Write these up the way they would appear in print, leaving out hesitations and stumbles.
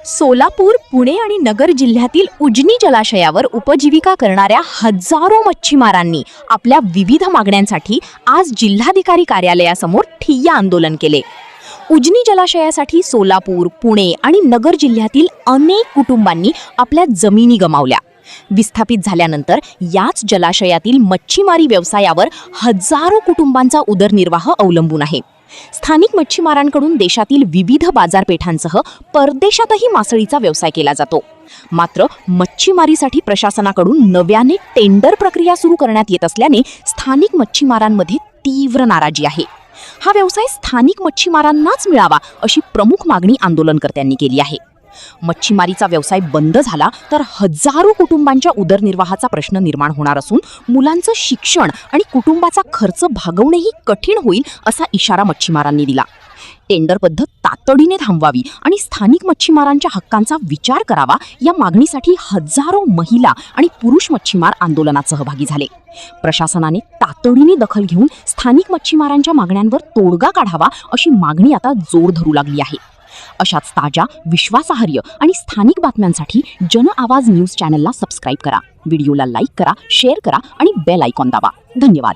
सोलापूर, पुणे आणि नगर जिल्ह्यातील उजनी जलाशयावर उपजीविका करणाऱ्या हजारो मच्छीमारांनी आपल्या विविध मागण्यांसाठी आज जिल्हाधिकारी कार्यालयासमोर ठिय्या आंदोलन केले। उजनी जलाशयासाठी सोलापूर, पुणे आणि नगर जिल्ह्यातील अनेक कुटुंबांनी आपल्या जमिनी गमावल्या। विस्थापित झाल्यानंतर याच जलाशयातील मच्छीमारी व्यवसायावर हजारो कुटुंबांचा उदरनिर्वाह अवलंबून आहे। स्थानिक मच्छीमारांकडून देशातील विविध बाजारपेठांसह परदेशातही मासळीचा व्यवसाय केला जातो। मात्र मच्छीमारीसाठी प्रशासनाकडून नव्याने टेंडर प्रक्रिया सुरू करण्यात येत असल्याने स्थानिक मच्छीमारांमध्ये तीव्र नाराजी आहे। हा व्यवसाय स्थानिक मच्छीमारांनाच मिळावा अशी प्रमुख मागणी आंदोलनकर्त्यांनी केली आहे। मच्छीमारीचा व्यवसाय बंद झाला तर हजारो कुटुंबांच्या उदरनिर्वाहाचा प्रश्न निर्माण होणार असून मुलांचं शिक्षण आणि कुटुंबाचा खर्च भागवणेही कठीण होईल असा इशारा मच्छीमारांनी दिला। टेंडर पद्धत तातडीने थांबवावी आणि स्थानिक मच्छीमारांच्या हक्कांचा विचार करावा या मागणीसाठी हजारो महिला आणि पुरुष मच्छीमार आंदोलनात सहभागी झाले। प्रशासनाने तातडीने दखल घेऊन स्थानिक मच्छीमारांच्या मागण्यांवर तोडगा काढावा अशी मागणी आता जोर धरू लागली आहे। अशाच ताज्या, विश्वासार्ह आणि स्थानिक बातम्यांसाठी जन आवाज न्यूज चॅनलला सबस्क्राइब करा, व्हिडिओला लाईक करा, शेअर करा आणि बेल आयकॉन दाबा। धन्यवाद।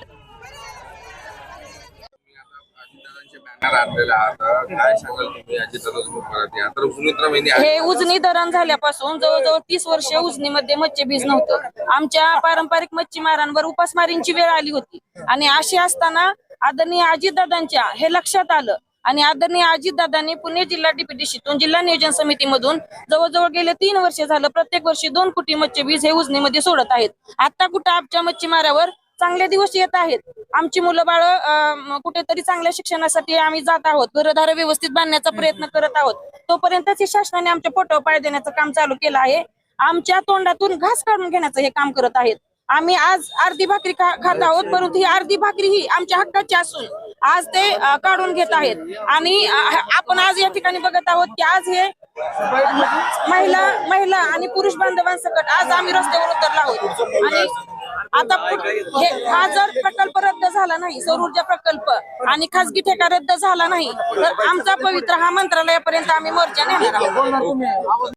हे उजनी धरण झाल्यापासून जवळजवळ 30 वर्ष उजनीमध्ये मच्छीबीज नव्हतं। आमच्या पारंपरिक मच्छीमारांवर उपासमारींची वेळ आली होती आणि अशी असताना आदरणीय अजितदादांच्या हे लक्षात आलं आणि आदरणीय अजितदादांनी पुणे जिल्हा डीपीडीसीतून जिल्हा नियोजन समितीमधून जवळजवळ गेले 3 वर्ष झालं प्रत्येक वर्षी 2 कोटी मच्छीबीज हे उजनीमध्ये सोडत आहेत। आता कुठं आमच्या मच्छीमारावर चांगले दिवस येत आहेत। आमची मुलं बाळ कुठेतरी चांगल्या शिक्षणासाठी आम्ही जात आहोत, घरदार व्यवस्थित बांधण्याचा प्रयत्न करत आहोत। तोपर्यंत शासनाने आमच्या पोटावर पाय देण्याचं काम चालू केलं आहे। आमच्या तोंडातून घास काढून घेण्याचं हे काम करत आहेत। आम्ही आज अर्धी भाकरी खात आहोत, परंतु ही अर्धी भाकरी ही आमच्या हक्काची असून आज ते काढून घेत आहेत। आणि आपण आज या ठिकाणी बघत आहोत की आज हे महिला आणि पुरुष बांधवांसकट आज आम्ही रस्त्यावर उतरलो आहोत। आणि आता हा जर प्रकल्प रद्द झाला नाही, सौर ऊर्जा प्रकल्प आणि खासगी ठेका रद्द झाला नाही तर आमचा पवित्र हा मंत्रालयापर्यंत आम्ही मोर्चा नेणार आहोत।